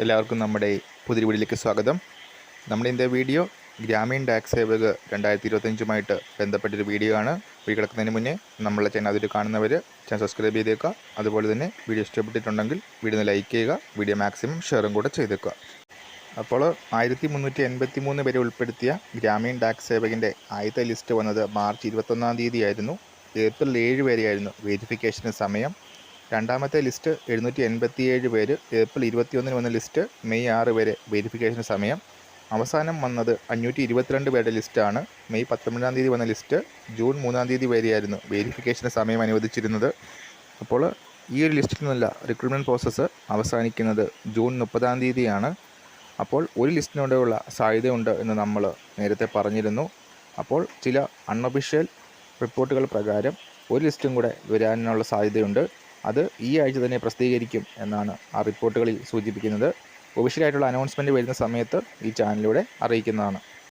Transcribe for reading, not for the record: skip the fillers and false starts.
എല്ലാവർക്കും നമ്മുടെ പുതിയ വീഡിയോയിലേക്ക് സ്വാഗതം. നമ്മുടെ ഇന്നത്തെ വീഡിയോ ഗ്രാമീൺ ടാക്സ് സേവക് 2025 ബന്ധപ്പെട്ടൊരു വീഡിയോ ആണ്. വീഡിയോ കിടക്കുന്നതിന് മുന്നേ നമ്മളെ ചാനൽ അതിൽ കാണുന്നവർ ചാനൽ സബ്സ്ക്രൈബ് ചെയ്തേക്കുക. അതുപോലെ തന്നെ വീഡിയോ ഇഷ്ടപ്പെട്ടിട്ടുണ്ടെങ്കിൽ വീഡിയോ ലൈക്ക് ചെയ്യുക, വീഡിയോ മാക്സിമം ഷെയറും കൂടെ ചെയ്തേക്കുക. അപ്പോൾ 1383 പേരെ ഉൾപ്പെടുത്തിയ ഗ്രാമീൺ ടാക്സ് സേവകിൻ്റെ ആദ്യത്തെ ലിസ്റ്റ് വന്നത് മാർച്ച് 21 തീയതിയായിരുന്നു. ഏപ്രിൽ 7 വരെയായിരുന്നു വെരിഫിക്കേഷന് സമയം. രണ്ടാമത്തെ ലിസ്റ്റ് 787 പേര്, ഏപ്രിൽ 21 വന്ന ലിസ്റ്റ് മെയ് 6 വരെ വെരിഫിക്കേഷന് സമയം. അവസാനം വന്നത് 522 പേരുടെ ലിസ്റ്റാണ്. മെയ് 19 തീയതി വന്ന ലിസ്റ്റ് ജൂൺ 3 തീയതി വരെയായിരുന്നു വെരിഫിക്കേഷന് സമയം അനുവദിച്ചിരുന്നത്. അപ്പോൾ ഈ ഒരു ലിസ്റ്റിൽ നിന്നുള്ള റിക്രൂട്ട്മെൻറ്റ് പ്രോസസ്സ് അവസാനിക്കുന്നത് ജൂൺ 30 തീയതിയാണ്. അപ്പോൾ ഒരു ലിസ്റ്റിനോടുള്ള സാധ്യതയുണ്ട് എന്ന് നമ്മൾ നേരത്തെ പറഞ്ഞിരുന്നു. അപ്പോൾ ചില അൺഒഫീഷ്യൽ റിപ്പോർട്ടുകൾ പ്രകാരം ഒരു ലിസ്റ്റും കൂടെ വരാനുള്ള സാധ്യതയുണ്ട്. അത് ഈ ആഴ്ച തന്നെ പ്രസിദ്ധീകരിക്കും എന്നാണ് ആ റിപ്പോർട്ടുകളിൽ സൂചിപ്പിക്കുന്നത്. ഒഫീഷ്യലായിട്ടുള്ള അനൗൺസ്മെൻറ്റ് വരുന്ന സമയത്ത് ഈ ചാനലിലൂടെ അറിയിക്കുന്നതാണ്.